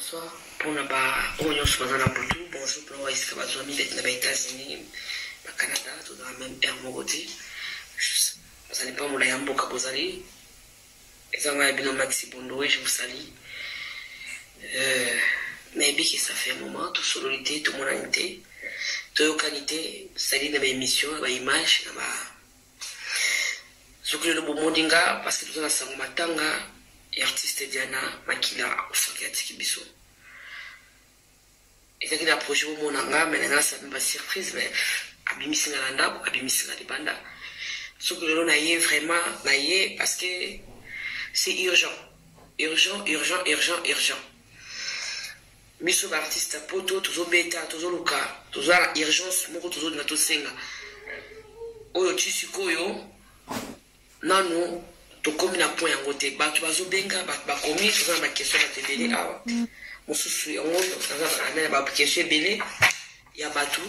Bonsoir. Pour ne pas on se passe dans Boutou. Bonjour pour les États-Unis, au Canada, tout dans la même ère Morodi. Vous n'allez pas mon layambo kabozali. Et ça m'a bien Maxi Bondo et je vous salue. Mais bien que ça fait un moment, toute solidité, toute monalité, toute qualité, salut dans mes émissions, dans mes images, dans ma. Ce que le bon mondinga parce que tout ça c'est matanga. Et artiste Diana Makila Ofakati Kibiso. Et ça qui a approché au Monanga, mais là ça me va surprise, mais Abimisi Nalanda, Abimisi Nalibanda. Ce que l'on a eu vraiment, parce que c'est urgent. Urgent, urgent, urgent, urgent. Miso artiste poto, toujours bêta, toujours luka, toujours urgence, moko toujours na to senga. Oyo chisukoyo, nano. To comme na point en côté batu bazo benga ba komi sur ma question à te belé awa mususu yango na ba question belé ya batu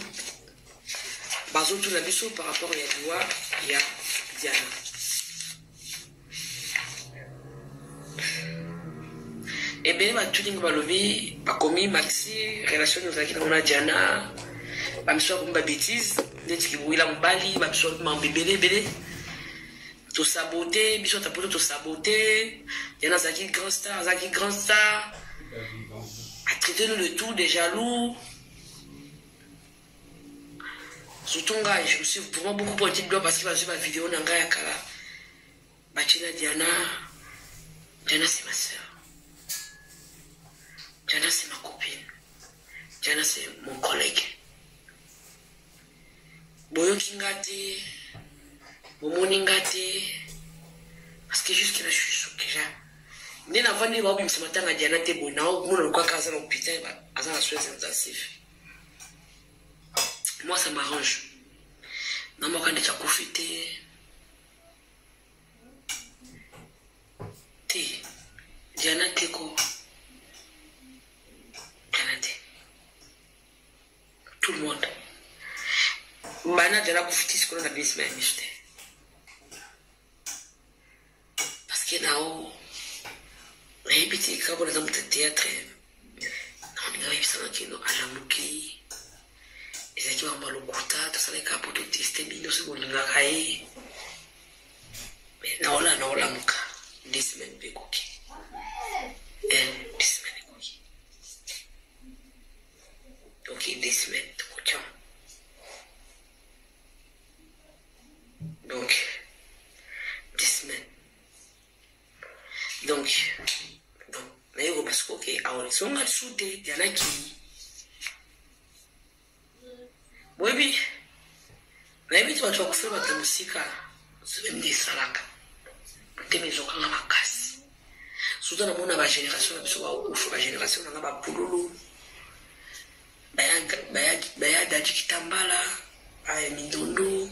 bazo tout na biso par rapport ya loi ya Diana et bien ba tout ba lobi ba komi maxi relation nous aki na Diana ba miso ko ba bêtise ndeti ki wila mbali ba miso ma bébé belé tout saboter, biso tapoto tout saboter. Il y en a Zaki grand star, a traité nous de tout, des jaloux. Surtout nga, je me suis vraiment beaucoup pointé de doigt parce qu'il va sur ma vidéo nanga ya kala. Bachina Diana c'est ma soeur. Diana c'est ma copine. Diana c'est mon collègue. Boyo Kingate. Parce que jusqu'à là je suis choqué déjà. N'est pas venu voir ce matin à Diana Tebo, non, mon quoi qu'à l'hôpital, à la soins intensifs. Moi ça m'arrange. Non, moi quand déjà profité. Diana Teko. Diana Te. Tout le monde. Bana de la profité ce qu'on a bien se manifester. Nao répéter quand on est dans le théâtre on est arrivé sans qu'il nous alamuki et ça qui va mal au côté tout ça les capot tout testé bien aussi on l'a caillé mais nao la muka 10 semaines de cookie 10 semaines de cookie ok 10 semaines de cookie donc 10 semaines. Donc, mais parce que, ok, alors, si on a soudé, il y en a qui. Oui, mais tu vas faire la musique, c'est même des salaks. Des maisons qui ont la casse. Surtout dans la génération, la génération, on a la pouloulou. Baya Daji Kitambala, Baya Mindondo,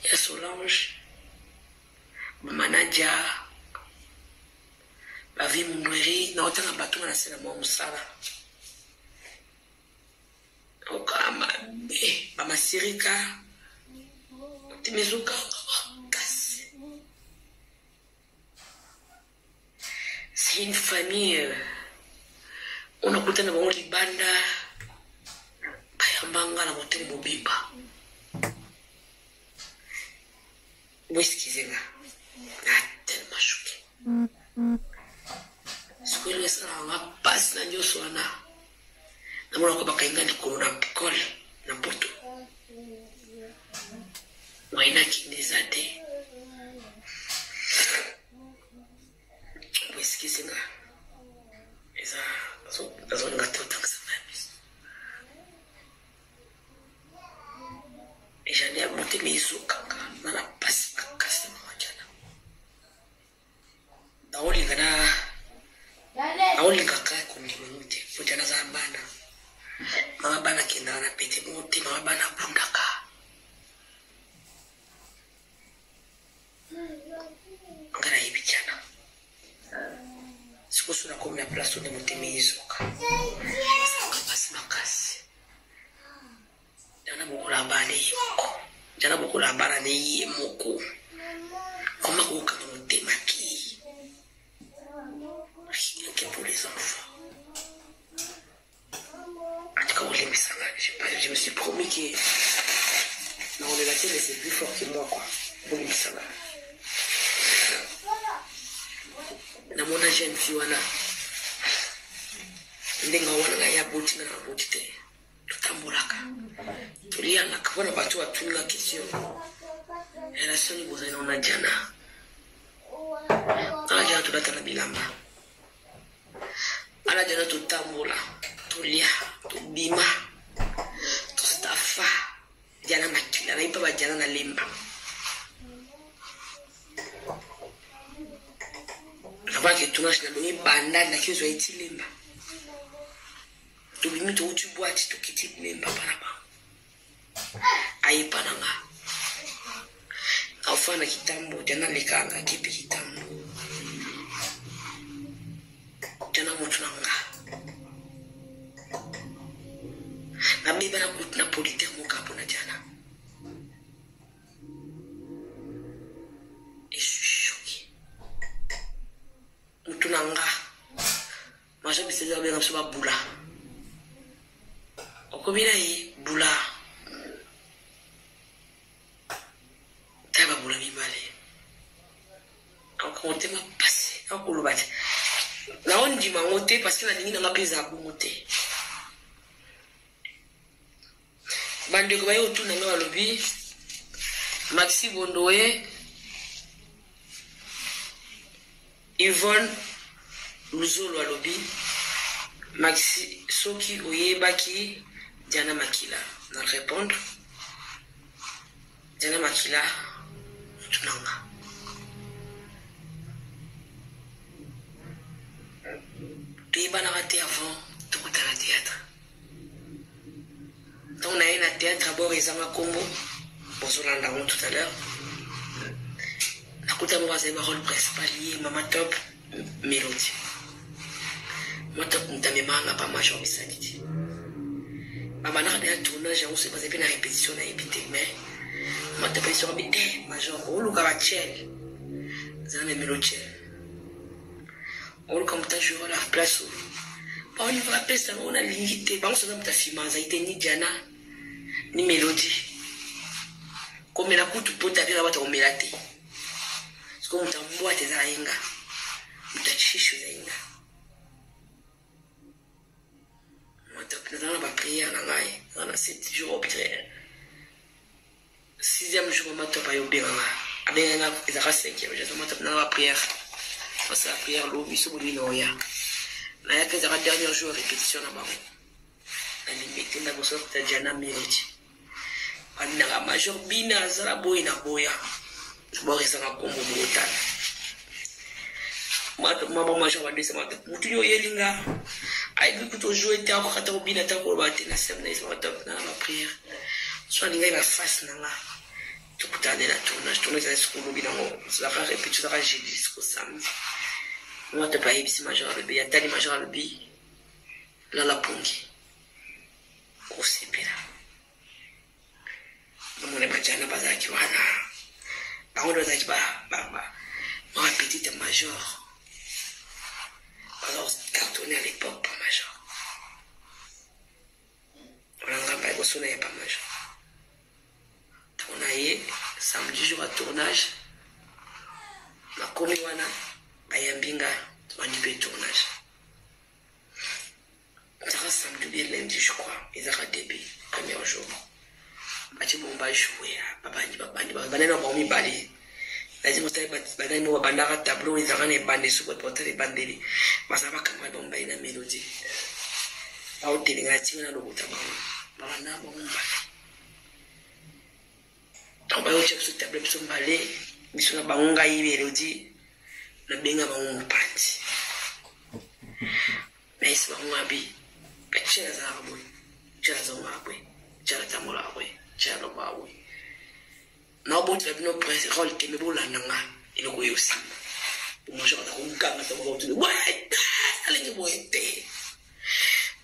Baya Solange, Manadia. La vie mundweri na otanga bato na sena mo musala okama be ba masirika timezuka kasi c'est une famille on a kutana ba libanda bayambanga na motembo biba excusez-moi na tellement choqué. Ce que les gens passent dans le soana, nous avons pas qu'un gars qui coule dans le col, n'importe où. Moi, il y a qui nous a dit. Excusez-moi. Et ça, dans un gâteau tant que ça va. Et j'en ai à monter mes os dans la passe à casser ma machana. Dans les gars. Auli kaka kundi mute futana za bana mama bana kenda na pete mute mama bana bundaka ngara hibichana siku sura komya place de mute mizuka basi makasi jana bukula bana yiko jana bukula bana ne yimoko koma kuka mute maki. Pour les enfants. Je me suis promis que la relation c'est plus fort que moi, quoi. Na mona jeune fille wana ndenga wana ya boti na boti te tutambulaka tulianga kabona batu watunga question relation ni bozana ona jana aja tulata na bilamba ala jana tutambula tulia tubima tustafa jana makila na ipa jana na lemba avant que tu n'as donné bandade na kizo iti lemba tu bimi to uti boîte to kiti lemba parapa ayi pananga afana kitambo jana lekanga kipi kitambo jana mutunanga na biba na kutna politique mo kapo na jana tunanga maje biseza benga soba bula okobina yi bula taba bula mibale akonte ma passé akolobati na on dit ma ngote parce que la ligne na pesa bu ngote bande ko bayo tunanga balobi Maxi Bondoé Yvonne Luzolo alobi Maxi Soki Oyebaki Diana Makila na répondre Diana Makila tunanga tuiba na raté avant tout à la théâtre donc on a eu un théâtre d'abord ils ont combo pour ce rendez-vous tout à l'heure. Écoute, moi, c'est ma rôle principal, Maman Top, Mélodie. Moi, Top, nous t'avons mis pas major, mais ça dit. Maman, on a un tournage, on s'est passé une répétition, on a évité, mais Maman Top, ils sont mis, major, on loue à Tchel. C'est la mélodie. On loue comme t'as joué la place. On y va la place, on a limité. On s'est dit, t'as filmé, ça a été ni Diana, ni Mélodie. Comme la coupe, tu peux t'aller là-bas, t'as omélaté. Comme tu as boité za inga, tu as chichu za inga. Moi, tu as pas prié à l'angaï, on a 7 jours au pire. 6e jour, on a pas eu bien. Avec un an, il y a 5e, j'ai pas prière. Face à la prière, l'eau, il se boule noya. Là, il y a que la dernière jour, répétition là-bas. La limite, il y a que tu as déjà mérité. On a la major bina, ça la boy na boya. Je vais rester en combo brutal. Maman major va descendre. Mutuyo yelinga. Aïe, vu que tu joues, tu as encore à bina, tu as encore battu la semaine, tu as top dans la prière. Soit l'inga va face nanga. Tu peux t'aller la tournage, tournage à l'escoule, bina, tu vas répéter, tu vas jeudi jusqu'au samedi. Moi, tu pas ici major le bi, ya tali major le bi. Là la pongi. Au sépira. Mon ébajana bazaki wana. On doit être ma petite major. Alors, cartonné à l'époque, pas major. On a pas de pas major. On a eu samedi jour à tournage. Ma communiana, Bayambinga, on a eu tournage. Ça sera samedi bien lundi, je crois. Ils auront début, premier jour. Bati bomba jouer bana na bomi bali lazima utai bana no bandara tableau izarane bande suko potele bandeli masaba kama bomba ina melody au tilinga tinga na lokuta bana bomba tomba yo chepsu table biso mbale biso na bangonga yi melody na benga bangonga pati mais c'est bangonga abi pechela za abwe chela za abwe chela tamola abwe chalo bawe na bout la bino prince rôle que me bola nanga il ko yosi mo je ta ko nganga ta ko tu ouais allez que boete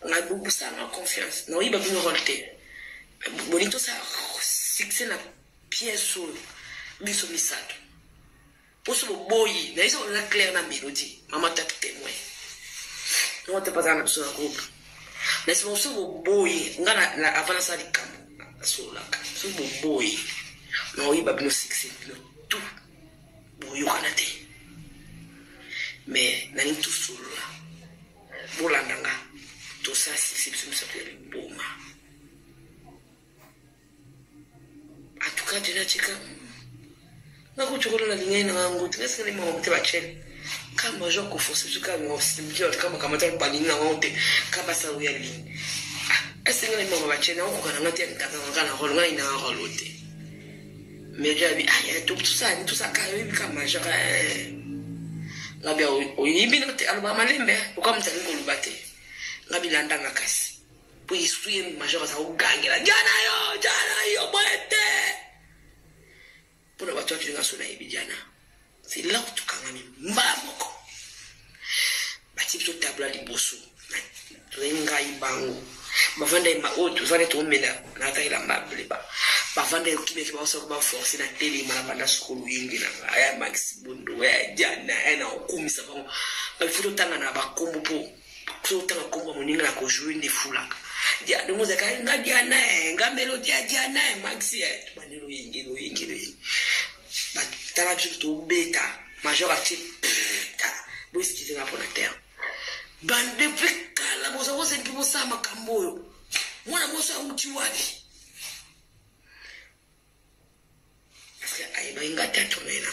na bubu sa na confiance no iba bino rôle te bonito sa succès na pièce sur biso misato poso boyi na iso la claire na mélodie mama ta témoin on te pas na biso na groupe Mais c'est mon second boy. Avant ça, les camps. C'est mon boy. Non, il va bien succès. Tout. Boy, il mais nani tout seul là. Bolandanga. Tout ça, c'est le bon. En tout cas, déjà, tu as tu as la ligne dans un goût. Tu as les moments où tu vas chercher. Quand moi, je confonds, c'est quand moi, c'est bien. Quand moi, quand tu as ligne dans un goût, quand ça, ça, oui, ligne. Est-ce que les moments où tu vas chercher, on va te dire que tu as un rôle, il y a un rôle. Mais j'ai dit, ah, tout ça, quand même, quand moi, je ngabi oyibi no te aluba malembe ukwa mtani ko lubate ngabi landa ngakasi po isuye majora sa ugangela jana yo boete pour watu wa sona yibi jana c'est là où tu kangami mbamoko bati to tabla liboso to inga ibango bavanda ima otu zane to mena na taila mabele bavanda yokibe ke baso ko ba force na tele mala banda skolu yingi na aya max bondo ya jana ena okumisa bango ba futo tanga na bakombo po so tanga kombo moninga na ko jouer ndi fulaka dia de moza ka nga jana nga melody ya jana max ya banelo yingi ba tala to beta major actif ta boiski na pona terre bande pekala boza wose mpibo sama kamboyo mwana mosa uti wapi parce que aïe inga tato na ina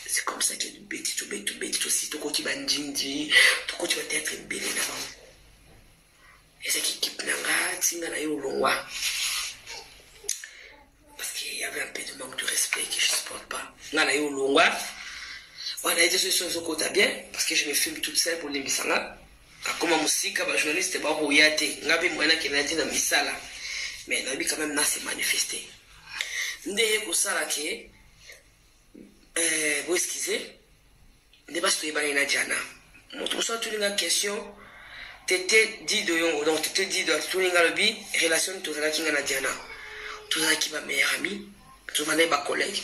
c'est comme ça que du beti to si to koti bandindi to koti ba théâtre belé na ba et c'est qui équipe nanga tinga na yo longwa parce qu'il y avait un peu de manque de respect que je supporte pas na yo longwa on a été sur ce côté bien parce que je me filme toute seule pour les misanga comme musika ba journaliste ba royate ngabe mwana kinati na misala mais nabi quand même na se manifester ndeye ko sala ke vous excusez débat sur ba ina jana moto so tulinga question tete dit de yon donc tete dit de tulinga lobi relation to zala kinga na jana to zala ki ba meilleur ami to ba ba collègue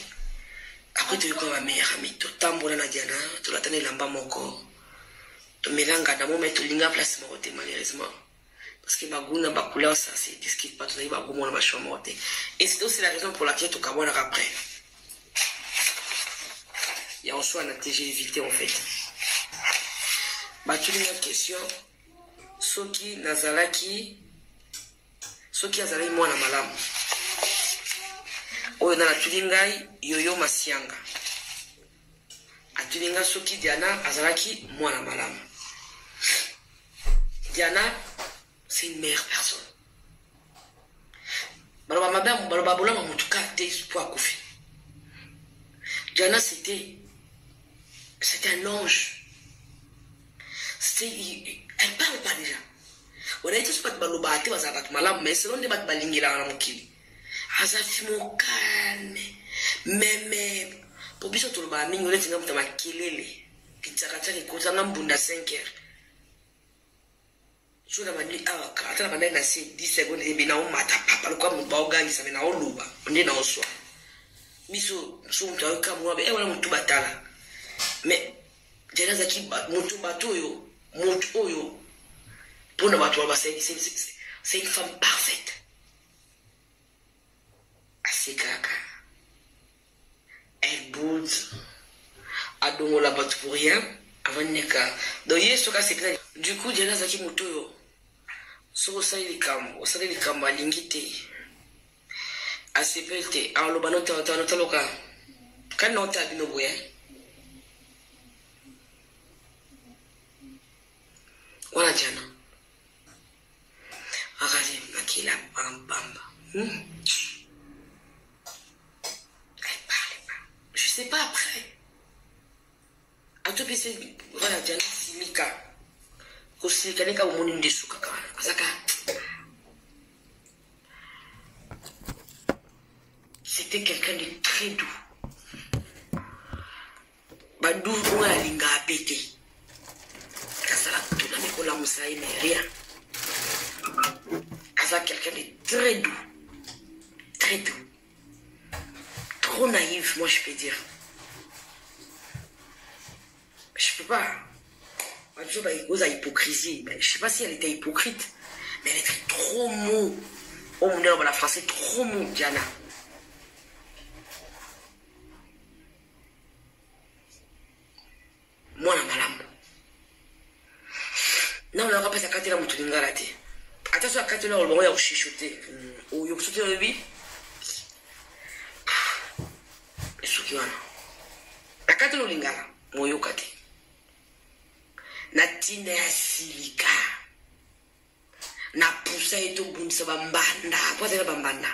après tu ko ba meilleur ami to tambola na jana to la tane lamba moko to melanga na moment to linga place mote malheureusement parce que baguna ba couleur ça c'est discute pas to ba gomo na ba chomote et c'est aussi la raison pour laquelle to kabona après il y a en soi un TG évité en fait ba tu linga question soki nazalaki soki azalaki mwana malamu oyo na tulingai yoyo masianga atulinga soki Diana azalaki mwana malamu. Diana c'est une meilleure personne. Baloba madame baloba bolama mutuka te pour akufi. Diana c'était un ange. Elle parle pas déjà. On a été sur le baloba te bazaba malamu mais selon des bat balingira na mukili. Azafi mo calme. Même pour biso to ba mingi ole tinga mutama kelele kitaka ko na mbunda 5h sura bandi awaka atala bandi na 10 secondes e bina o mata papa lo kwa mu ba ogangi sa na oluba ndi na oswa biso so mtu aweka mu abe wala mtu batala mais jana zaki mtu batoyo mtu oyo pona watu wa c'est une femme parfaite asikaka. Elle boude à donner la batte pour rien avant de neka donc hier ce cas c'est clair du coup Diana zaki motoyo so ça il kambo alingite asepelte alo banota loka kan nota bino boya wala Diana akali makila bamba je sais pas après. À tout PC, voilà, Diana Simika. Aussi, Kanika ou mon de Soukaka. Azaka. C'était quelqu'un de très doux. Badou, on a linga à péter. Kasala, tout le monde a moussaï, mais rien. Azaka, quelqu'un de très doux. Très doux. Trop naïf, moi je peux dire. Je peux pas. Je sais pas hypocrisie. Mais je sais pas si elle était hypocrite. Mais elle était trop mou. Oh mon dieu, la français, trop mou, Diana. Moi, la malade. Non, on n'a pas sa carte là, mon raté. Attention à la carte là, on va chuchoter. Ou il y a sauté le vie. Et ce qui est là. La carte là, on là. Mon yo kate. Na tine ya silika. Na poussa et tout boum sa bambanda. Quoi c'est la bambanda?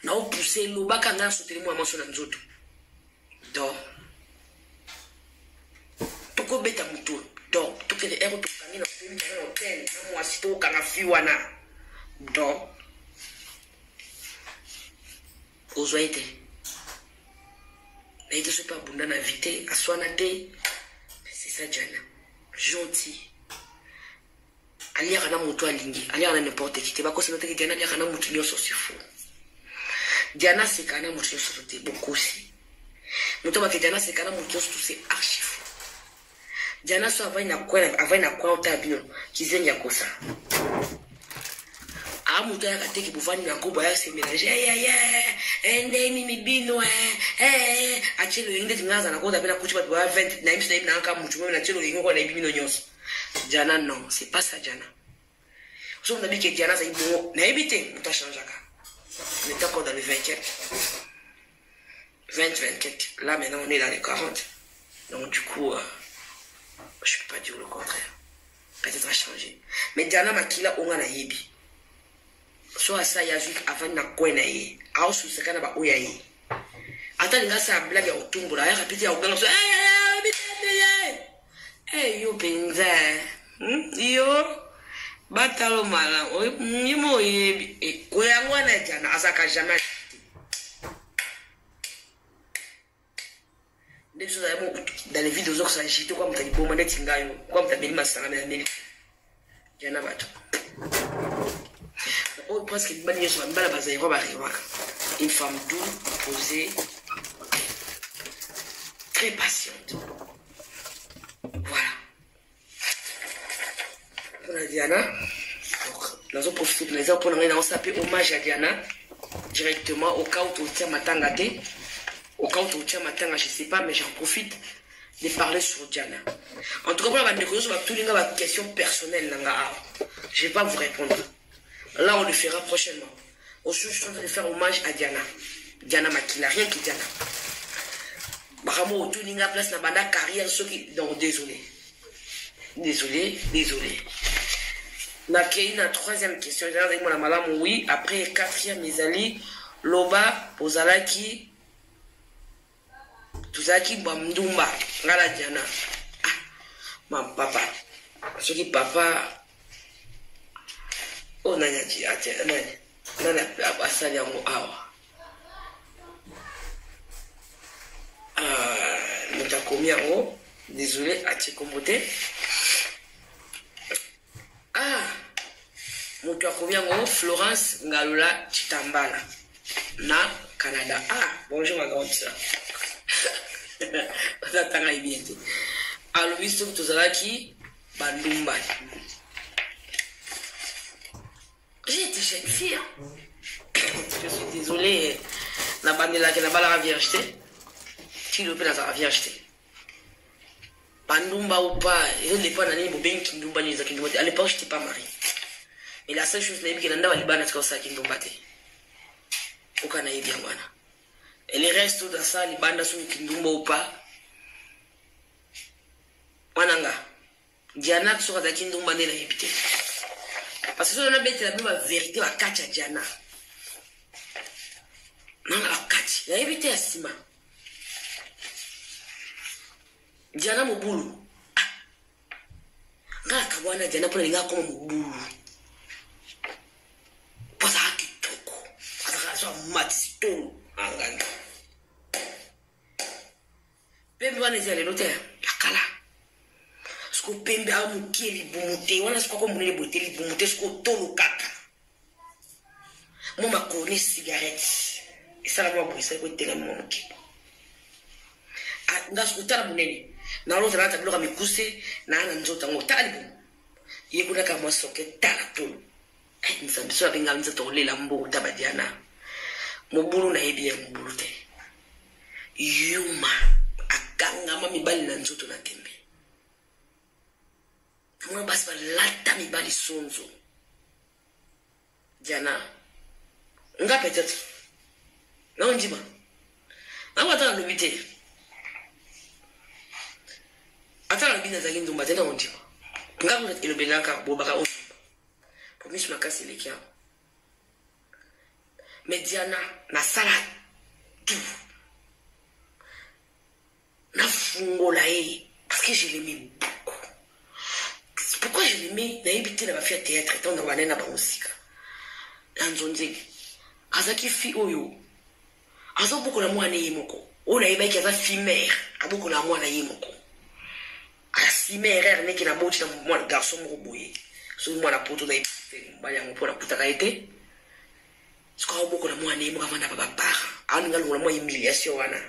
Na ou poussé l'eau bas quand on a sauté moi à mon son amzoto. Donc. Toko beta mutu. Donc. Tout les héros tout kami na film dans l'hôtel. Na moi sito kana fiwana. Donc. Ozoite. Mais il ne soit pas abondant à vite, à soi c'est ça, Diana. Gentil. Ali a moto alingi, ali a n'importe qui. Tu vas constater que Diana a moto sur fou. Diana c'est kana moto sur beaucoup aussi. Moto ba que Diana c'est kana moto sur c'est archi fou. Diana soit avant na quoi au tabino, qui zenya kosa. Ah, moto ya kate ki buvani na kobo ya se mélanger. Ende mimi bino achelo yinde tingaza na koda pena kuchi ba 20 na imsi na nka mutu mwe na chelo yingo kwa na ibino nyonso. Diana non, c'est pas ça Diana. So on a dit que Diana ça ibo na ibite muta changeaka. On est encore dans le 24. 24. Là maintenant on est dans les 40. Donc du coup je peux pas dire le contraire. Peut-être à changer. Mais Diana makila onga na yebi. So asa ya juste avant na kwena ye au susekana ba oya ye ata linga sa blague ya utumbula ya kapiti ya uganga so yo benza yo batalo mala yimo ye ko ya ngwana jana asaka jamais des choses dans les vidéos zo ça jito kwa mtani bomba ndeti ngayo kwa mtabeli masanga na meli jana bato. Oh, parce que une femme douce, posée, très patiente. Voilà. Pour la Diana, donc, nous avons profité de l'exemple pour nous saper hommage à Diana directement au cas où tu tiens ma tangate. Au cas où tu tiens ma tanga, je ne sais pas, mais j'en profite de parler sur Diana. En tout cas, pour la question personnelle, je ne vais pas vous répondre. Là, on le fera prochainement. Aujourd'hui, je suis en train de faire hommage à Diana. Diana Makila, rien que Diana. Bravo, tout le monde place dans la carrière. Donc, désolé. Désolé. La troisième question. Oui, après quatrième, Mizali, Loba, Ozalaki, Tuzaki, Bamdumba, Ngala Diana. Ah, mon papa. Ce qui papa. Oh, nanya ji ate nana asali yango awa muta komi yango désolé ati kombote muta komi yango Florence Ngalula Chitambala na Canada. Bonjour ma grande sœur. Tanga ibiente alo biso tozalaki bandumba. J'étais jeune fille. Je suis désolée. La bande là, la balle a bien acheté. Qui le peut la bien acheté. Pandumba ou pas, je n'ai pas d'année, bien Kindumba, à l'époque, je n'étais pas mariée. Mais la seule chose, c'est que l'on a Liban, c'est ça Kindumba. Aucun aïe bien, voilà. Et les restes de ça, les bandes sont Kindumba ou pas. Wananga. Diana, qui sera de Kindumba, n'est pas habité. Parce que si on a bête la même vérité, on va catcher Diana. Non, on va catcher. Il a évité à Sima. Diana Mobulu. Nga kawana Diana pour les gars comme Mobulu. Pas ça qui toko. Pas ça soit matito. Angana. Pembe wana zile lote. Yakala. Sko pembe a mukeli bumute. Wana sko ko munele boteli bumute sko tolo kaka. Moma koni cigarette. Et ça la moi pour ça ko tenga mon ki. Nga sko tala munele. na l'autre là tablo mi kuse na nzota ngo talibu ye kuna ka mosoke tala tolo nsambiso abenga nzoto lela mbo tabadiana mobulu na yebi ya mobulu te yuma akanga ma mibali na nzoto na tembe mwa basi balata mibali sonzo diana nga peut-être na ondima na wata na lobite atala bina za kindu mbatena ondima nga kuna elobelaka bobaka o pour misu makasi lekia mediana na sala tout na fungola parce que je l'aimais beaucoup. Pourquoi je l'aimais? Na évité la faire théâtre tant dans la ba musika anzonze azaki fi oyo azo beaucoup la mwana yimoko ona ibaki aza fi mère aboko la mwana yimoko asi mère ne ki na boti na mwana garçon mo boye so mwana poto na banya ngo na kutaka ete siko aboko la mwana yimoko avanda baba para anu ngalo la mwana humiliation wana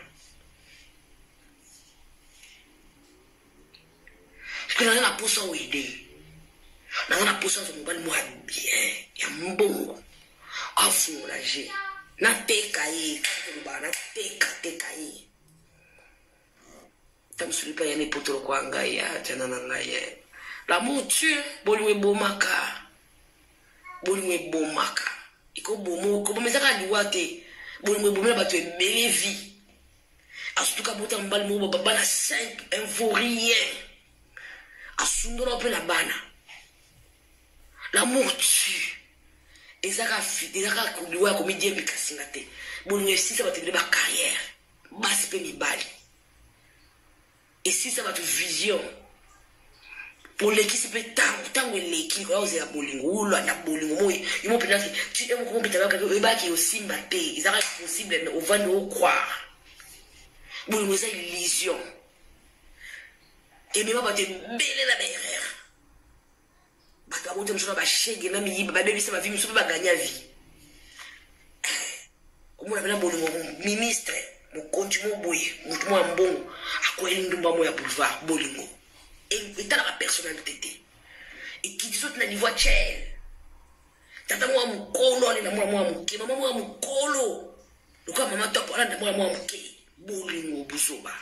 siko na posa oide na posa zo mobali mo bien ya mbongo afula je na teka ye kuba na teka ye tamsuli pa ya ne potolo kwa ngaya tena na ngaye la mutu boliwe bomaka iko bomo ko bomezaka liwate boliwe bomela bato ebele vie asutuka bota mbali mo baba na 5 info rien asundora pe na bana la mutu ezaka fit ezaka kuliwa comédien bikasinga te boliwe sisa bato ba carrière basi pe mibali. Et si ça va te vision pour l'équipe c'est peut tant l'équipe là oser la bolingo ou la bolingo moi ils m'ont peut-être tu es mon compétent que ba qui aussi maté ils arrêtent possible mais au va nous croire bolingo c'est illusion et même pas te belé la derrière ba ta bote msona ba shege na mi ba baby ça va vivre msona ba gagner vie comment on a bolingo ministre mon continue boye mutu mwa mbongo akweli ndumba moya boulevard bolingo et t'as la personnalité et qui dit na niveau chel tata mwa mukolo ali na mwa muke mama mwa mukolo luka mama top ala na mwa muke bolingo busoba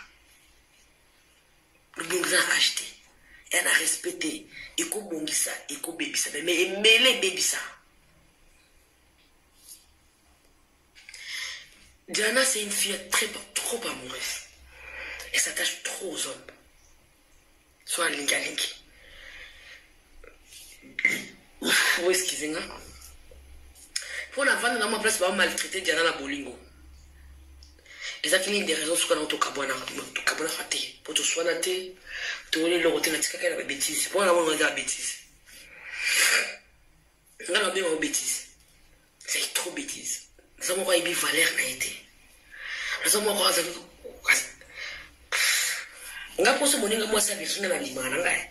le bon grand acheté elle a respecté et ko bongisa et ko bebisa mais mêler bebisa. Diana, c'est une fille trop amoureuse. Elle s'attache trop aux hommes. Soit lingalingi. Vous excusez-moi. Pour la vendre dans ma place, on va maltraiter Diana la bolingo. Et ça, il y a des raisons sur lesquelles on a raté. Pour te soigner, tu voulais le rôter, tu as la bêtise. Pour la vendre, on a la bêtise. On a bien une bêtise. C'est trop bêtise. Nous avons eu une valeur na été. Nous avons eu nga poso moninga mwasa bisuna na limana ngai.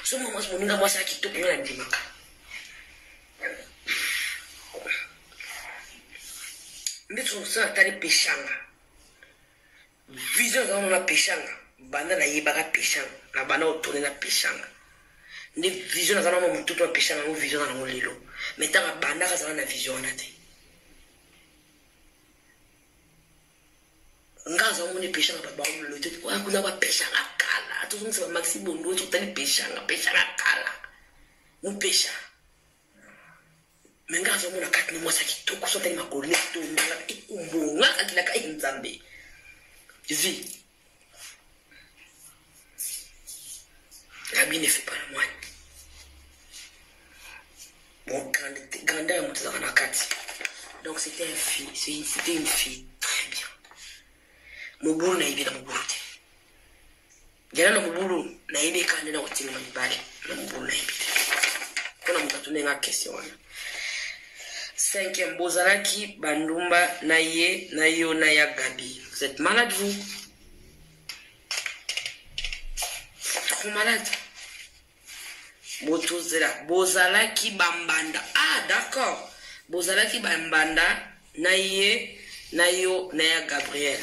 So mama moninga mwasa kitopo na ndimaka. Nditso sa tali peshanga. Vision za na peshanga. Banda na yebaka peshanga. Na bana otone na peshanga. Ndi vision za na mtuto na peshanga no vision na molelo. Metanga banda ka za na vision na te. Ngaza umune peshanga baba lo te kwa kuna ba peshanga kala to zungisa ba maxi bondo to tali peshanga kala mu pesha mengaza umuna kati mo saki to ko so tali makole to ngala ikumbunga akila ka inzambe vi la vie ne fait pas la moine bon grandeur mon tsaka na kati donc c'était une fille très bien. Mobulu na ibira mobulu te jana na mobulu na ibe kande na otini mabali na mobulu na ibite kona mutatu nenga question wana 5e bozalaki bandumba na ye na yo na ya Gabi. Vous êtes malade vous? Trop malade. Botozela bozalaki bambanda. Ah d'accord. Bozalaki bambanda na ye na yo na ya Gabriel.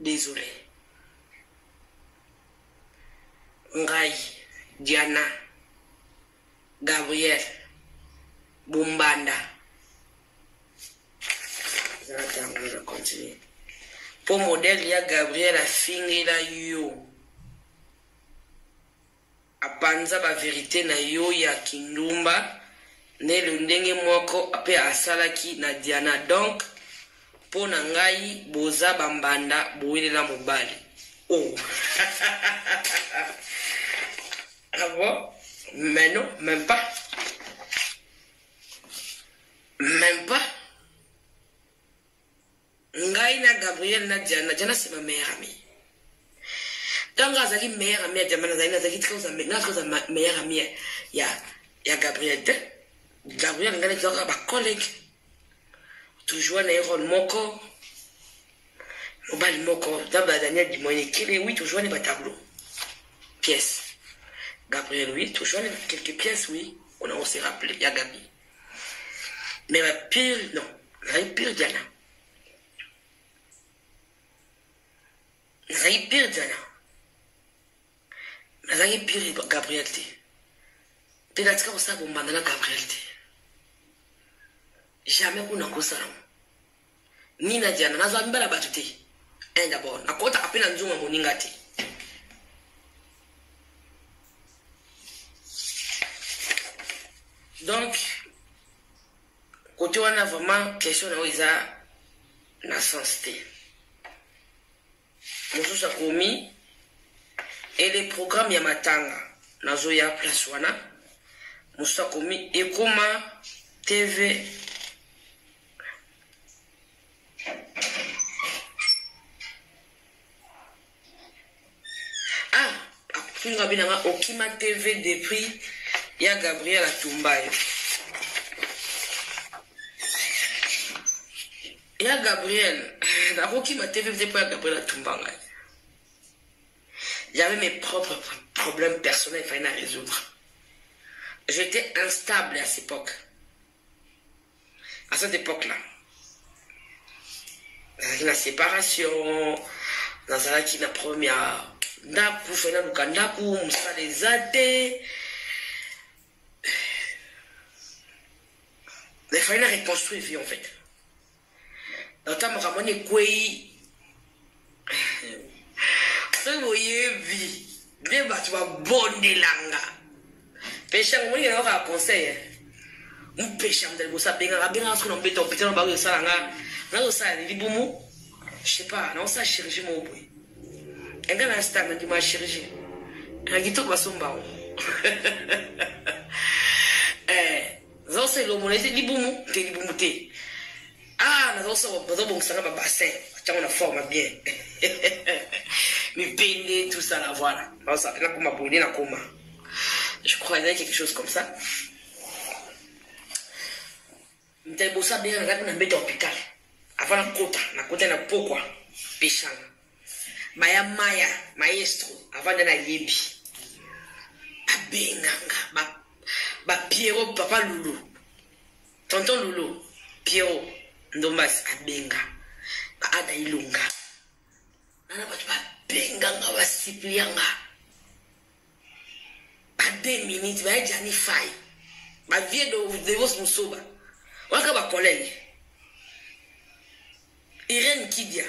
désolé. Ngai, Diana, Gabriel, Bumbanda. Attends, je vais continuer. Pour modèle, il y a Gabriel a fini la yo. A panza ba vérité na yo ya Kindumba. Ne le ndenge moko ape asalaki na Diana. Donc, pour nangai, boza bambanda, bouile la mobali. Oh. Ah bon? Mais non, même pas. Même pas. Ngai na Gabriel na Diana. Diana c'est ma meilleure amie. Donc, azaki meilleure amie à Diana. Azaki très meilleure amie ya Gabriel. Gabriel ngai na ba collègue. Toujours na rôle moko. Mobali moko. D'abord Daniel Dimoye kile oui toujours na ba tableau. Pièces. Gabriel oui, toujours quelques pièces oui. On s'est rappelé, il y a Gabi. Mais la pire, non. La pire Diana. La pire Diana. La pire Gabriel. Peut-être que ça, vous m'en donnez Gabriel. Jamais vous n'en connaissez pas. Ni na Diana, n'a pas la battue. Un d'abord, n'a pas appelé un zoom à mon ingati. Donc, côté on a vraiment question de la sensité. Nous sommes commis et les programmes Yamatanga, nous avons place wana, nous sommes commis et comment TV. Ah, après nous avons Okima TV depuis. Il y a Gabriel Atumbaye. Il y a Gabriel. Qui m'a TV pour Gabriel Atumbaye. J'avais mes propres problèmes personnels qu'il fallait résoudre. J'étais instable à cette époque. À cette époque-là. Dans la séparation, dans la première. Ndaku, fena lukandaku, msa les athées. Il fallait reconstruire vie en fait. Dans le temps, je me suis dit, vous voyez, vie, tu vas bonner langa. Péché, on y a un conseil. On péché, on doit savoir bien, bien entrer dans le béton, peut-être on va voir ça là. On a ça, il dit boumou. Je sais pas, on a chirurgie mon boy. Un gars l'instant, on dit ma chirurgie. Un guito va somba. Nous c'est le monnaie, c'est liboumou, c'est liboumouté. Ah, nous avons ça dans bassin, on a forme bien. Mais peine tout ça là, voilà. Ça, là comme abonné, là comme. Je crois qu'il y a quelque chose comme ça. Nous avons ça bien, là on a mis d'hôpital. Avant la côte na pourquoi, péchant. Maya maestro, avant de la yebi. Abenganga, ba Pierrot, papa Loulou. Tonton Loulou, Pierrot, Ndombas, Abenga, ba Ada Ilunga. Nana ba Benganga, ba Siplianga. Ba 2 minutes, ba Jani Fai. Ba vie de vos Moussoba. Waka ba collègue. Irène Kidia.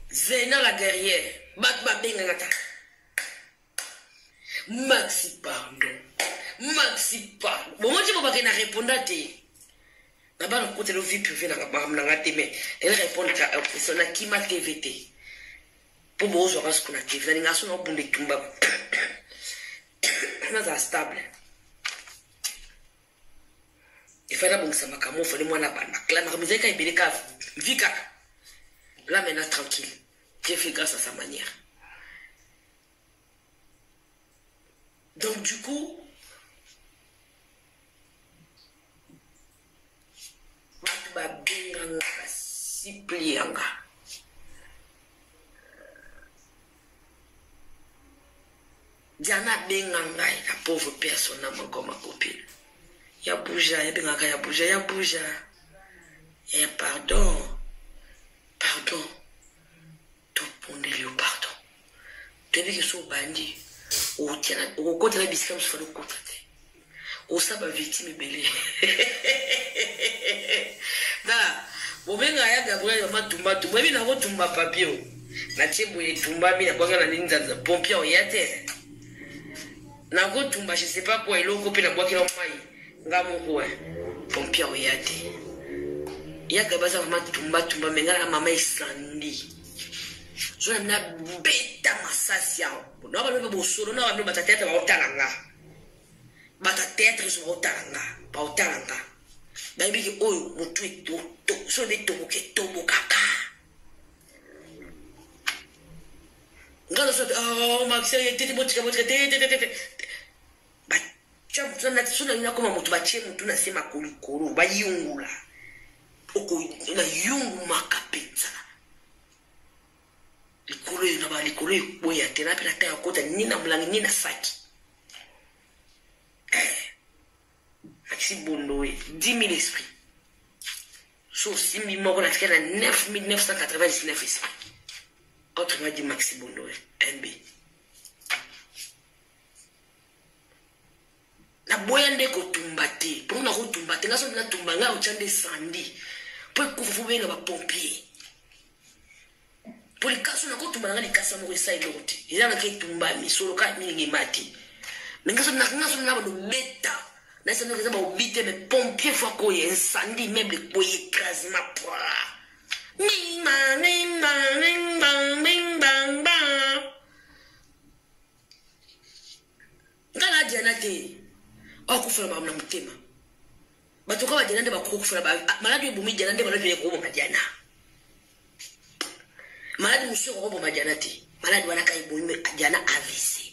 Zena la guerrière. Ba Benganga. Maxi pardon. Maxi pas. Bon, moi, je ne vais pas répondre à tes. D'abord, on côté de vie privée, mais elle répond à la personne qui m'a TVT. Pour moi, je vais ce qu'on a TV. La nation n'a pas de combat. On a stable. Il fallait que ça m'a camou, il fallait moi la bande. La maison est belle, vika. Là, maintenant, tranquille. Dieu fait grâce à sa manière. Donc, du coup, ba benganga siplianga. Diana benganga, la pauvre personne comme ma copine. Ya bouja, ya benganga, ya bouja, ya bouja. Et pardon. Tu as vu que ce bandi, au côté de la biscam, il faut le côté. Au sabbat victime belé. Da, bon, ben, Gabriel, ma tumba, tumba, mais n'a pas tumba papier. Na tchembo et tumba, mais n'a pas la ninja, pompier, ou yate. Na go tumba, je sais pas quoi, il a coupé la boîte qui l'a maille. Ngamu, pompier, ou yate. Yaka baza mama tumba, mais n'a la maman islandi. Je n'ai pas bêta masasi yao. Non, pas le bosoro, non, pas le tête, va au talanga. Bata tête, je vais au talanga. Pas au talanga. Baby, oh, mon tweet, so de tomo ke tomo kaka. Ngalo so, oh, Max, tete botika, tete. Ba, cham, sona ina koma mutu bache mutu na sema kulikoro, ba yungula. Oko na yungu makapenza. Likolo boya tena pela ta kota nina mlangi nina saki. Maxi Bondo 10 000 esprits. Sur 6 000 morts, on a fait 9 999 esprits. Autrement dit Maxi Bondo, NB. La boyande ko tumbate, pour na ko tumbate, nga so na tumbanga o chande sandi. Pour ko fu benga ba pompier. Pour les cas na ko tumbanga les cas mo sa ilote. Ila na ke tumba mi solo ka mi ngi mati. Nga so na ba do beta. Là, ça nous a obité, mais pompiers, faut qu'on y ait incendie, même les couilles écrasent ma poire. Ming bang, ming bang, ming bang, ming bang, bang. Ngala Diana te. Oh, kufura ba mna mutema. Batoka ba Diana de ba kufura ba. Maladi bumi Diana de maladi ko ba Diana. Maladi musho ko ba Diana te. Maladi wana kai bumi Diana AVC.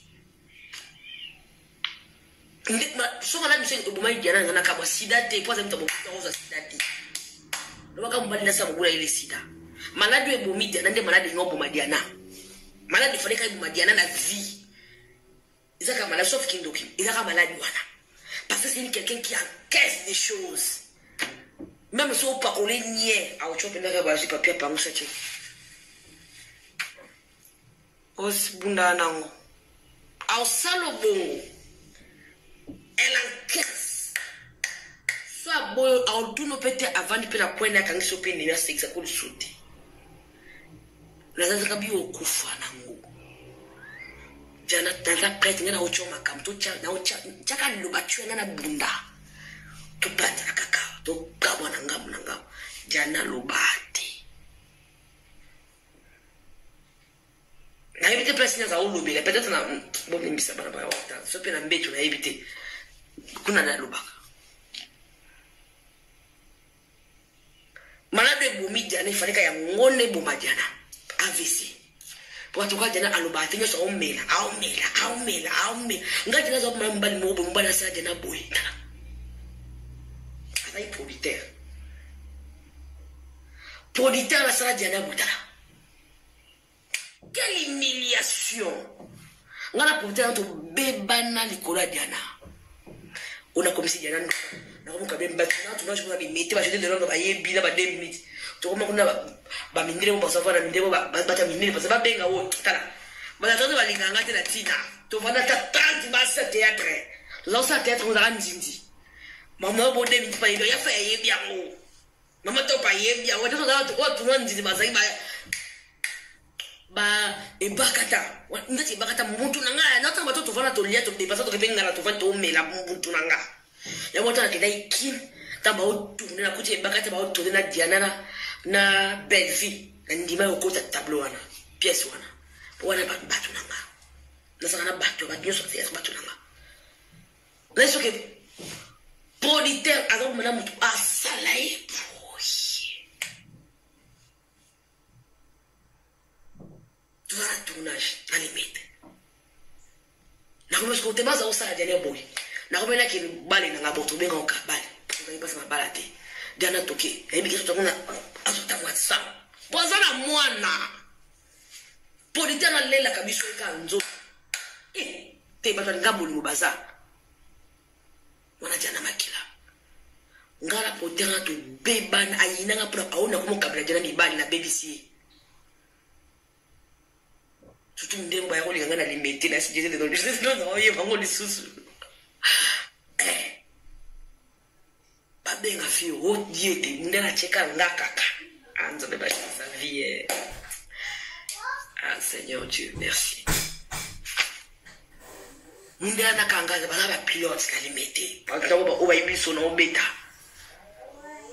So malade monsieur to boma Diana ngana kama sida te poza mtu bokuza sida te. Ndo kama mbali nasa mugula ile sida. Malade e bomi Diana nde malade ngobo Diana. Malade faleka ibu Diana na vie. Izaka malade sauf kindoki. Izaka malade wana. Parce que c'est quelqu'un qui encaisse des choses. Même si on pas qu'on les nie, a autre chose pendant que je papier pas moussa tché. Os bunda nango. Au salobo. Elle encaisse. Soit bon, en tout nos pété avant de faire la pointe à quand ils sont pénés, c'est que ça coule sauter. La zakabi au kufa nango. Jana tata prête ngana ocho makam to cha na ocha chaka lubachu ngana bunda. To pata kaka to kabwa nangam. Jana lubati. Na éviter place na za ulubi, peut-être na bon mbisa bana ba wata. So pe na mbeto na éviter. Kuna na lubaka. Malade bomi Diana ifanyika ya ngone boma Diana. AVC. Watu kwa Diana alubati nyoso omela. Nga Diana zo mbali mobo mbali sa Diana boy. Ata ipolitaire. Politaire la sa Diana butala. Quelle humiliation. Nga la politaire to bebana likola Diana. On a commencé Diana. Na comme quand même battre tu vois je vais mettre ba jeter de l'eau ba yebi na ba 2 minutes. Tu comme on a ba mindire mo savoir na mindire ba bata mindire parce que ba benga wo tala. Ba tata ba linganga te na tina. Tu vas na ta tante ba sa théâtre. Tu vas sa théâtre on a nzinzi. Maman bo 2 minutes pa ya fa yebi yango. Maman to pa yebi yango to za tu na nzinzi ba sai ba e bakata. Ndati bakata muntu nanga na to ba to vana to lia to depasa to benga na to vana to mela muntu nanga. Ya moto na kidai kim tamba otu na kuti bakata ba otu na Diana na Belfi na ndima okota tableau wana pièce wana batu nanga na sanga batu ba nyoso ya batu nanga leso ke politaire azon mena mutu asalaye tu vas tournage à limite na comme ce que tema za osala Diana boy na comme na ki bale na ngaboto benga okabale on passe ma balade Diana toke et bi kiso tokona azota WhatsApp bozana mwana politaire na lela kabiso kanzo te ba ngabulu mubaza wana Diana makila ngara potera to beban ayina nga pro aona kuma kabila Diana mi bali na BBC tu surtout ndembo ya kolinga na limité na sijete de business non oye bango lisusu babenga fi o diete ndena cheka ngakaka anzo de ba sa vie ah Seigneur Dieu merci ndena kanga ba ba pilote na limité bakaba o ba ibiso na obeta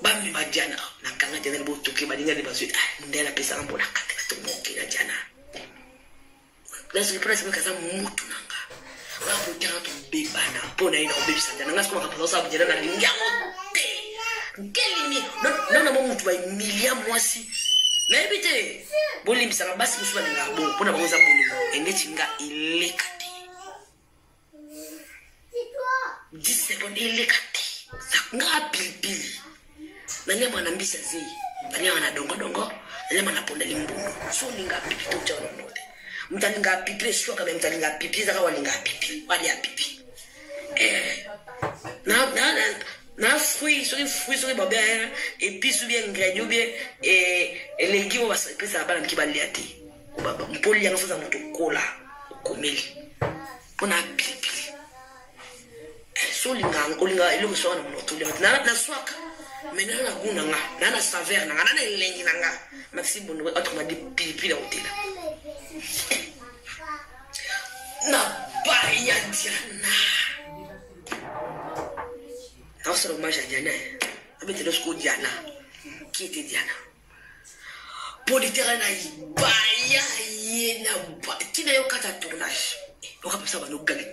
bami badiana na kanga tena bo toke badinga de basu ndela pesa mbona katela to moki na jana laisse presse me kaza mutu nanga wa botana to bebana pona ina obebisa jana ngasi kuma kapasa sabu jana na lingango te ngelimi non mo mutu ba milia mwasi na ebite bolimbisa basi musuba ngabo pona bakoza bolimo engeti nga ilekati 10 secondes ilekati nga pilipili nanya mwana mbisa zi nanya wana dongo nanya mwana ponda limbundu so linga pipi to chawo note mtalinga pipi sio kama mtalinga pipi zaka walinga pipi wali ya pipi na fruit so baba et puis sou bien ingrédient bien et l'équipe va se pesa bana mkibali ati baba mpoli yanga foza moto kola komeli pona pipi so linga ilo so na moto na swaka maintenant la guna nga nana saveur nga nana lengi nga maxi bono autrement dit pipi la hôtel na baya Diana non c'est hommage à Diana avec le sco Diana qui était Diana pour le terrain na baya yena tina yo kata tournage on va passer no gali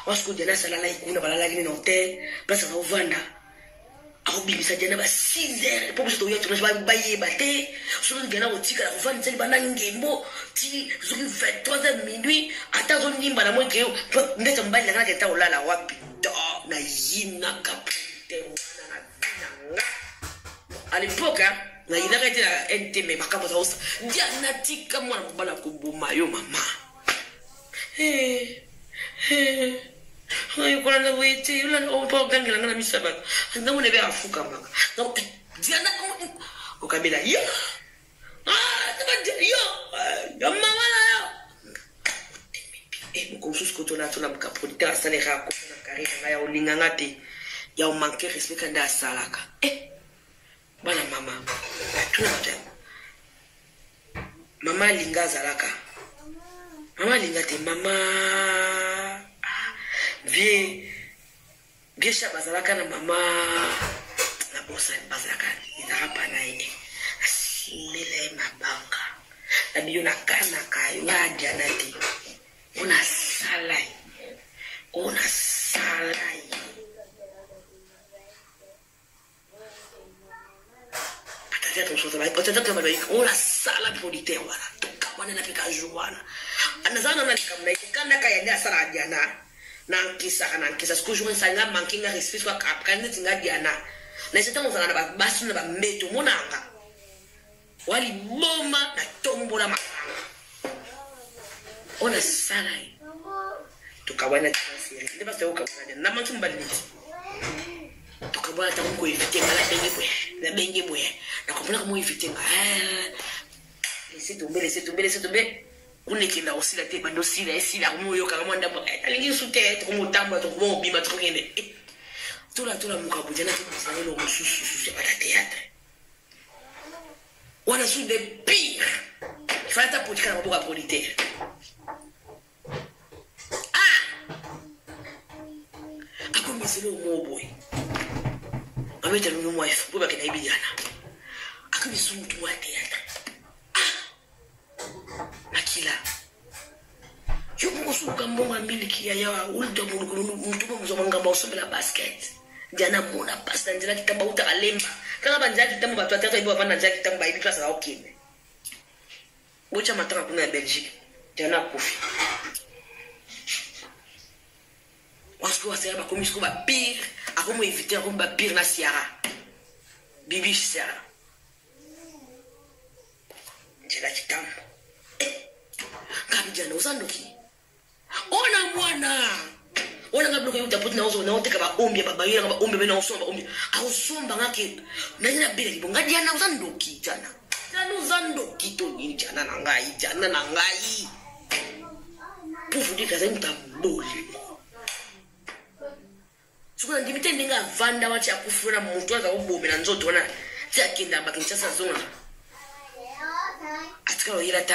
parce que Diana sala la ikuna balala ni hôtel place na ovanda ako bibisa Diana ba 6 heures pour que tu tournage ba baye baté sur le Diana otika la ovanda tseli bana ngembo ti zuki 23h minuit atazo nimba na moke ndeta mbali na ngata olala wapi do na yina kapite na à l'époque na yina kati na NTM makambo za osa Diana tika mwana kubala kubuma yo mama ay ko na wete yula o pa gangela ngana misaba ndamu ne be afuka maka no Diana o kabila yo yo mama yo mkonsus ko tona mkapolita sale ra ko na carrière ya olinga ngati ya o manquer respect kanda salaka bana mama tuna mate mama linga zalaka mama linga te mama vie shabazalaka na mama na bosa bazalaka izarapa na ine asimele mabanga na biyo na kana kayo na Diana te ona salai peut-être ona sala polite wala toka wana na pika juana anazana na kamna ikanda kaya ndia sala Diana nankisa sikujua sanga mankinga respect kwa kapkani tinga Diana na sita muzana na basu na bameto monanga wali boma na tombola makanga ona sala tukawana tsiri ndiba se ukawana na mantu mbali tukabana tangu eviter la bengi boye na comprendre comment éviter laissez tomber on est qui là aussi la tête bando si la moyo kama ndabo alingi sute ko mutamba to ko bima to ngene tola mukabu jana to sala lo susu à la théâtre wana sous de pire fata potika na boka politaire ako miselo mo boy ameta no mo wife boba kena ibijana ako bisu to wa théâtre akila yuko suka mbonga miliki ya uldo mtumo mzoma ngamba usubela basket Diana mona pasta njira kitamba utalemba kama banja kitamba batu atatu ibo bana njira kitamba ibi pasa okine bocha mataka kuna Belgique Diana kufi wasko wasera ba komisko ba pire akomo éviter akomo ba pire na Siara bibi Siara njira kitamba kabijana usandoki ona mwana ona ngablo ko utapoti na uzo na oteka ba ombi baba yera ba ombi bena usomba ombi ausomba ngake na ina bila kibonga Diana usandoki jana nous en quitons ni Diana Nangai. Pour vous dire que c'est un tabou. Si vous avez dit que Vanda va faire pour mon toit à Obo, mais en zone, c'est à qui n'a pas qu'une chasse à zone. À ce qu'il y a ta.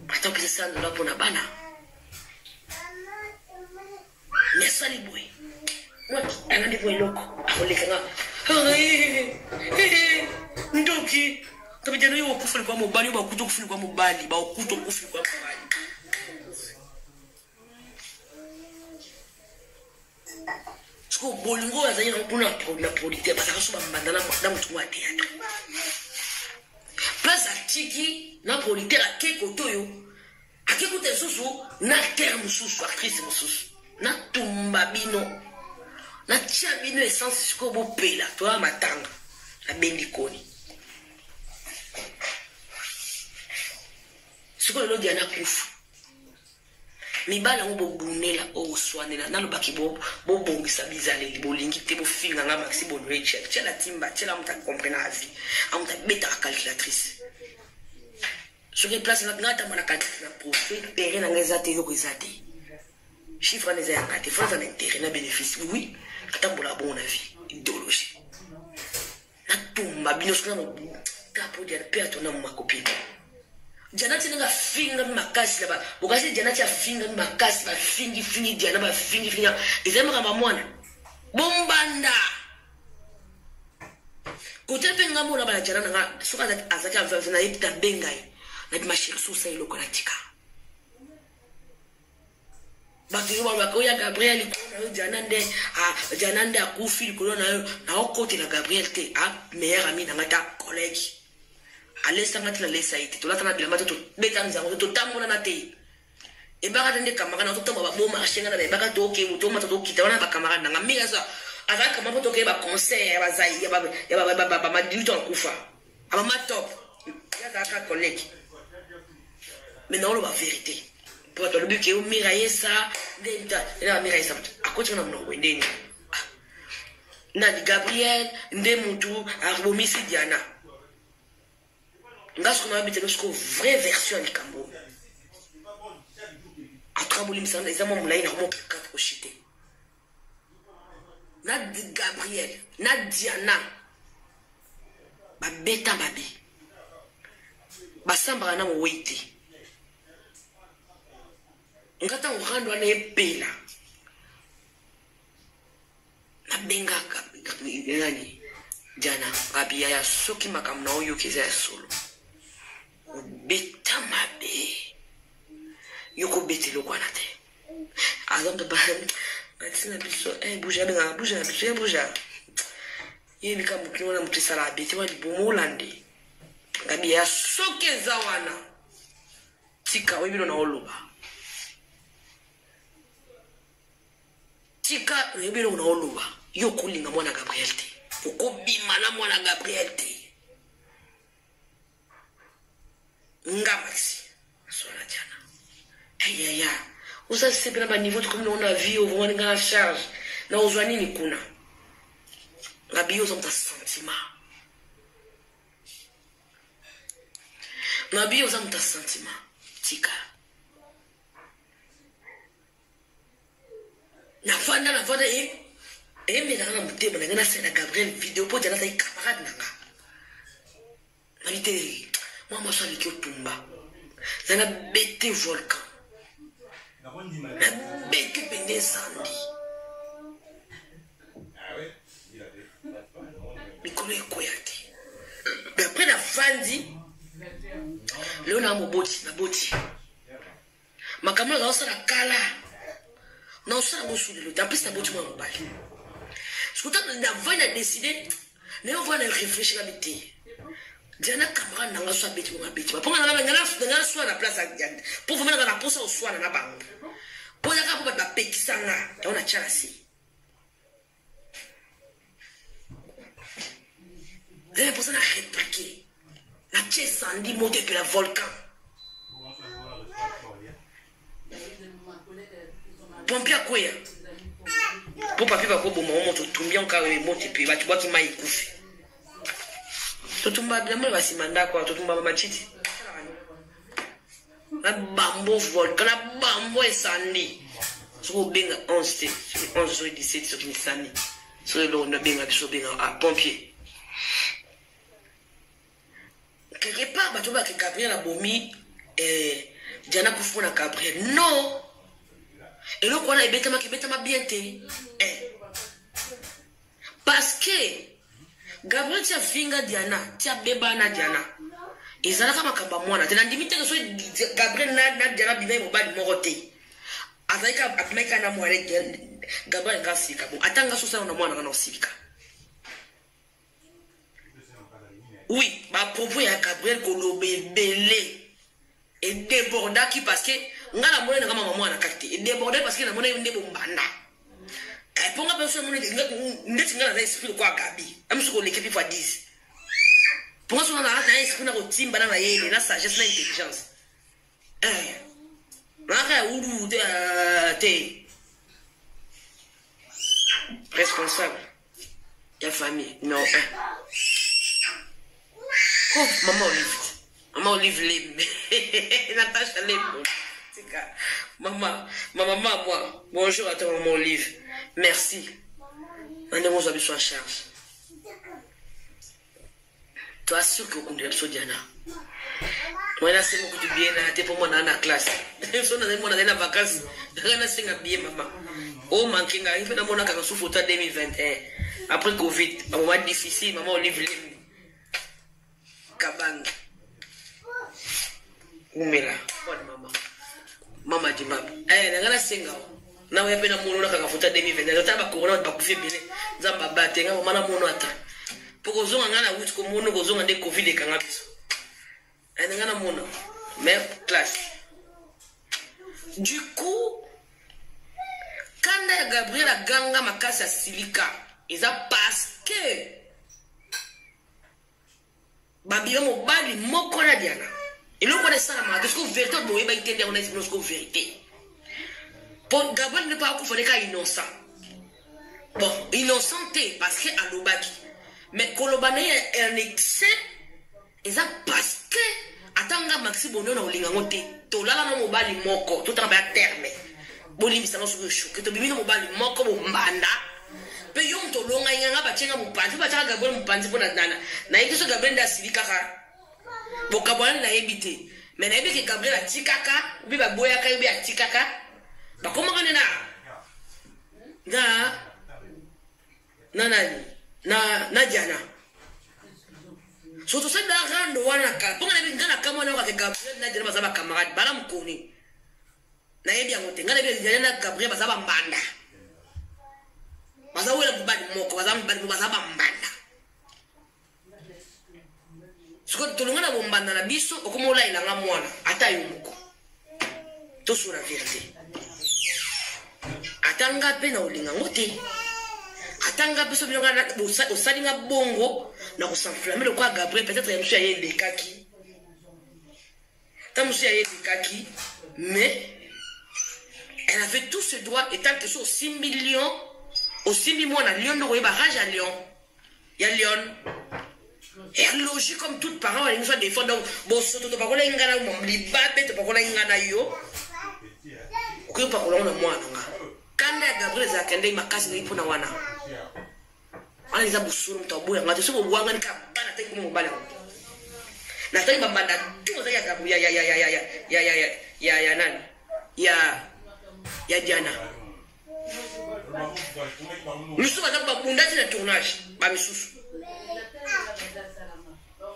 Attends que ça nous l'a pour la bana. Mais ça, les boys. Moi, elle a des boys locaux. À les canards. Ndoki. Comme il y a eu au coup de quoi mon bali, au couteau de quoi mon bali, au couteau de quoi mon bali. Au bolingo azali na producteur parce que soba mandana na mutu wa théâtre place atiki na producteur akeko toyo akeko tesusu na terme susu actrice mususu na tumba bino na tia bino essence siko bo pela to matanga na bendikoni siko lo dia na kufu mibala ngo bobunela o swanela nalobaki bobongisa bizaleli bolingi te bofinga nga maxi bonreche tshela timba tshela muta comprendre la vie amuta beta calculatrice sur une place ngata mona calculatrice na profit pere na ngezate yo kwezate chiffre na zaya ngate faut un intérêt na bénéfice oui katambola bon na vie idéologie na tumba bino skona mo kapo dia perte na ma copine Janati nga finga makasi laba bokasi janati finga makasi ba fingi diana ba fingi izema kama mwana bombanda kote penga mona ba jana nga suka azaki amfa na yipita bengai na dimashiri susa iloko na tika bakiri wa bakoya Gabriel ko na janande akufi ko na okoti la Gabriel te meilleur ami na ngata collègue Alessa ngati la lesa ite to latana bila mato to betanza to tamona na te e baka tende kamera na to tamba ba boma ashenga na baka to ke muto mata to kita wana ba kamera na ngamiga sa azaka kama to ke ba conseil ba zai ya ba madilito kufa aba matop ya zaka collègue mais non la vérité pour to le but que o miraisa denta na miraisa akocha na mno wendeni na di Gabriel nde mutu arbomisi Diana Ngas qu'on a habité jusqu'au vraie version du Cambo. À Trambolim, ça les amants là, il a remonté 4 chité. Nad Gabriel, Nad Diana, ba beta babi, ba sambara na mwete. Ngata urando na epela. Na benga nani Diana, babi ya soki makamna oyo kiza ya solo. Beta mabe yoko beti lo kwana te azam de ba atina biso bouger ye bika mukino na mutisala beti wa libomo lande ngabi ya sokeza wana tika webino na oloba tika webino na oloba yoko linga mwana Gabriel te ukobima na mwana Gabriel te Ngamaxi, sola Diana. Aïe, vous avez c'est bien à niveau de comme on a vu, on a une charge. Na ozwani ni kuna. La bio sont ta sentiment. Na bio sont ta sentiment. Tika. Na fanda mais na muteba na ngana c'est la Gabriel vidéo pour Diana ta camarade nanga. Na vite moi, je suis allé au Tumba. Je suis bêté volcan. Je suis bêté pendant incendie. Je connais quoi. Mais après la fandi, là on a mon boti, la boti. Ma caméra là, on la kala. Non, on s'en va sous le lot. En plus, la boti moi on parle. Je crois que la voix a décidé. Mais on va réfléchir à l'été. Diana camarade nanga so abeti mo abeti ba ponga na so na place agenda pour vous mettre na posa o so na bango pour ya ka po ba pekisanga on a chalasi les posa na répliquer la pièce sandi monter puis la volcan pompier quoi pour papier ba ko bo mo to tumbia on ka monter puis ba tu bois qui mai kufi Totumba bien moi basi manda quoi totumba mama chiti. Na bambo vol, kana bambo esandi. So benga 11 sur 17 sur Nisani. So lo na benga biso benga a pompier. Quelque part bato ba ke Gabriel abomi Diana kufuna Gabriel. Non. Et là qu'on a ebetama bien te. Parce que Gabriel tia finga Diana, tia beba na Diana. Ezala kama kamba mwana. Tena ndimite so Gabriel na Diana bimai mobali morote. Azaika atmaika na mwale Gabriel ngasika. Bon, atanga so sa na mwana kana osika. Oui, ma propos ya Gabriel kolobe belé. Et débordaki parce que ngala mwana kama mwana kakite. Et débordé parce que na mwana yende bombanda. Pour nga personne mon ndeti ngala na esprit kwa Gabi. Amsuko l'équipe fois 10. Pour nga sona na esprit na rotimba na yele na sagesse na intelligence. Maka uru te responsable. Ya famille. Non. Oh, maman Olive Lib. Natacha Lib. Maman, moi. Bonjour à toi, maman Olive. Merci. On est besoin en charge. Toi, sûr que vous connaissez Diana. Moi, là, c'est beaucoup de bien. T'es pour moi dans la classe. Si on a dans la vacances, on a c'est bien, maman. Oh, manqué, il faut d'abord qu'on souffre au 2021. Après Covid, un moment difficile, maman Olive Lim. Kabang. Umela. Maman dit maman. Nangana senga. Na wewe pena muno naka futa 2020. Ndio taba corona bakufie bile. Nzamba batenga mama muno ata. Poko zonga ngana wuti ko muno ko zonga de Covid e kanga biso. Nangana muno. Même classe. Du coup, quand Gabriel ganga makasa silika, eza parce que babila mobali moko na Diana. Et l'on connaît ça, parce que vérité, on doit être on est une vérité. Pour Gabriel ne pas confondre qu'à innocent. Bon, innocenté parce que à l'obaki. Mais Kolobane est un excès, et ça parce que atanga maxi bono na olinga ngote. To lala no mobali moko, to travail à terme. Bolimbi ça no sur chou, que to bibi no mobali moko bo mbanda. Pe yom to longa nganga ba chenga mupanzi ba changa Gabriel mupanzi pona nana. Na yiki so Gabriel da silika ka. Bokabwana na ebité. Mais na ebité Gabriel a tikaka, bi ba boya ka bi a tikaka. Ba koma kana na Diana. So to say da rando wana ka. Ponga na bi ngana kama na ka Gabriel na Diana bazaba camarade bala mkoni. Na ebi angote ngana bi Diana na Gabriel bazaba mbanda. Baza wela kubali moko bazaba mbanda. Siko tulungana bombanda na biso okomola ilanga mwana ata yumuko. To sur la vérité. Atanga pe na olinga ngote. Atanga biso bilonga osalinga bongo na kosanflammer le kwa Gabriel peut-être yamusu ya yelekaki. Tamusu ya yelekaki mais elle avait tout ce droit étant que sur 6 millions au 6 millions na Lyon no barrage à Lyon. Il y a Lyon. Et elle logique comme toute parent, elle nous a défendu. Donc, bon, surtout, tu ne peux pas aller en Ghana, tu ne peux pas aller en Ghana. Tu ne peux pas aller en Ghana. Quand Gabriel Zakende, il m'a cassé les points. On les a boussés, on a bouillé, on a tous les bouillons, on a tous les bouillons. Nathalie Bambanda, tout le monde il y a Diana. Nous sommes dans le tournage,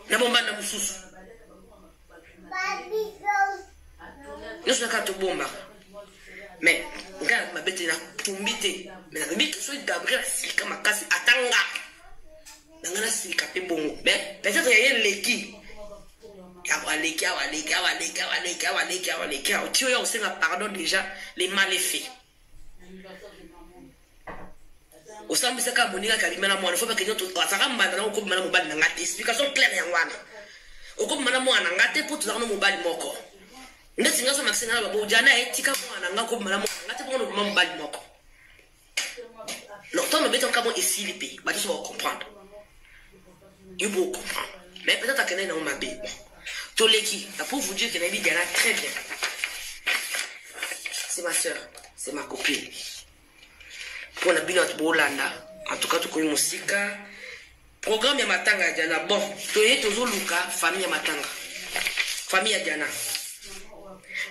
na bomba na mususu nous sommes quand bomba mais regarde ma bête na tumbite mais la bête soit Gabriel silika makasi atanga ngana silika pe bongo mais peut-être il y a leki ya tu as aussi la pardon déjà les malfaits Osambi saka moninga kalimana mwana faut pas que nous ataka mbanda na okobimana mobali na ngate explication claire ya ngwana okobimana mwana ngate pour tout na mobali moko ndeti ngaso maxina babo jana etika mwana ngako bimana mwana ngate pour no mobali moko non toi me beton kamo esilipe ba tu vas comprendre il faut comprendre Mais peut-être qu'elle est dans ma bébé. Toleki, pour vous dire qu'elle a dit Diana très bien. C'est ma soeur, c'est ma copine. Pour la binot Bolanda, en tout cas, tout comme musique. Programme ya matanga Diana. Bon, toye tozo luka famille ya matanga. Famille ya Diana.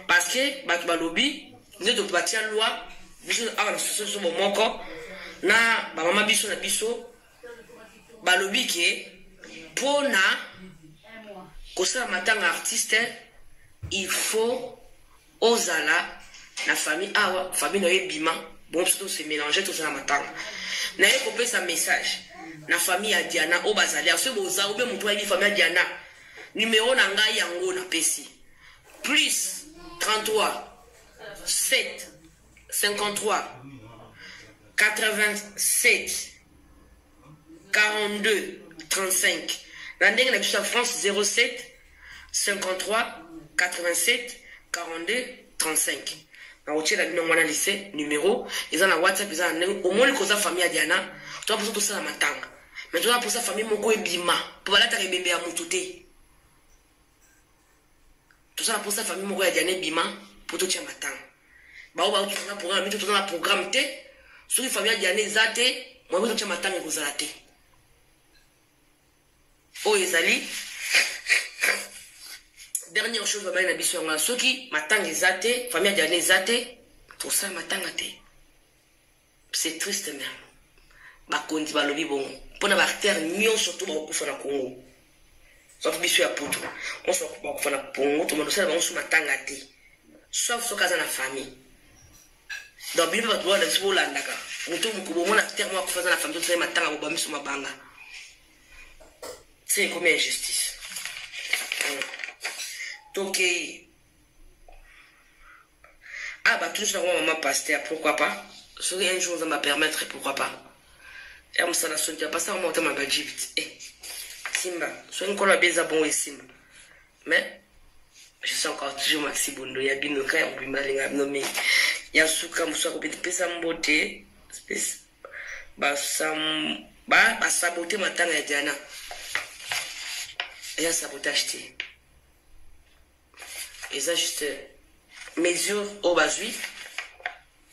Parce que batu balobi, nous devons bâtir loi, biso avant sur ce moment na ba mama biso na biso balobi ke pona kosala matanga artiste il faut ozala na famille awa famille no ebima bon surtout se mélanger tout ça na matanga na ye kopesa message na famille ya Diana o bazali aso boza obe mutu ya famille ya Diana numéro na ngai yango na pesi plus 33 7 53 87 42 35. La dernière en France 07 53 87 42 35. Na otie la bino mwana lycée numéro ils ont WhatsApp ils ont au moins les famille Diana toi pour tout ça na matanga mais toi pour sa famille moko ebima pour balata rebembe ya mututé tout ça pour sa famille moko ya Diana ebima pour tout tia matanga ba oba tout ça programme tout ça programme té sur famille Diana ezate moi tout tia matanga kozala té oh ezali dernière chose va na biso nga soki matanga ezate famille Diana ezate tout ça matanga té c'est triste même ba kondi ba lobi bon pona ba terre nyon surtout ba kufa na Congo sauf biso ya poto on se ba kufa na Congo to mandosala ba on su matanga té sauf so kaza na famille donc biso ba toa na biso landaka mutu mukubo mona terre mo kufa na famille to sa matanga bo ba miso mabanga c'est comme injustice donc ah bah tout ça maman pasteur pourquoi pas si un jour ça m'a permettre pourquoi pas et ça la sonne pas ça monter ma Egypte Simba soit une cola beza bon et Simba mais je suis encore toujours Maxi Bondo ya binoka ya bimalinga nommé ya suka musa ko pesa mbote space ba saboter matanga ya Diana et sabotage té et ça juste mesure au basui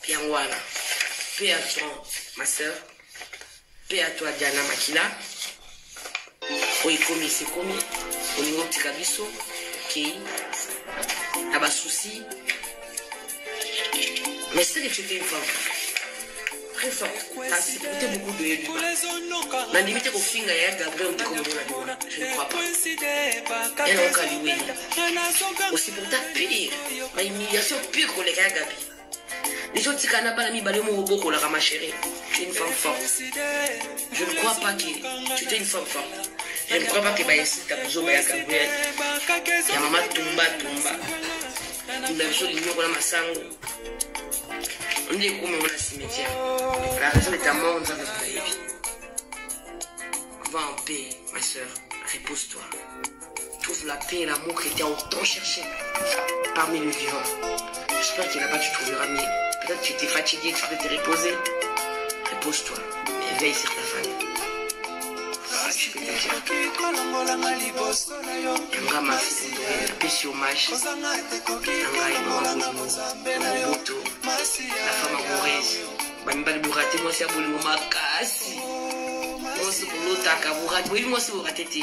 bien voilà paix à toi ma soeur paix à toi Diana Makila oui comme c'est comme au niveau de Kabiso ok à bas souci mais c'est que tu es une femme très forte t'as supporté beaucoup de yeux na limite au finga ya Gabriel je ne crois pas elle a encore lui aussi pour ta pire ma humiliation pire que les gars Gabi les autres canapes pas la mi balé mon beaucoup la ma chérie tu es une femme forte je ne crois pas que tu es une femme forte je ne crois pas que ici ta besoin ya Gabriel ya maman tumba tu l'as sur l'union pour la masango on dit comme on a cimetière la raison de ta mort nous avons pas va en paix ma soeur repose-toi trouve la paix et l'amour que tu as autant cherché parmi les vivants j'espère que là-bas tu trouveras mieux peut-être que tu étais fatigué tu peux te reposer repose-toi et veille sur ta famille je peux te dire yanga ma fille la paix sur hommage yanga Mobutu la femme amoureuse bamibali burate moi c'est aboli makasi moi c'est bolotaka burate oui moi c'est burate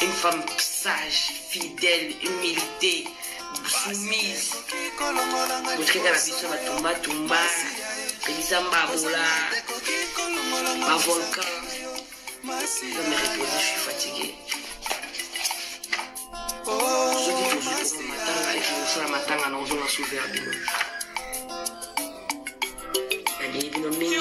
une femme sage fidèle humilité soumise motrika na biso batumba pelisa mbabola ba volcan je me repose je suis fatigué soki tozwi matanga ekosala matanga na ozonga souver bino mingi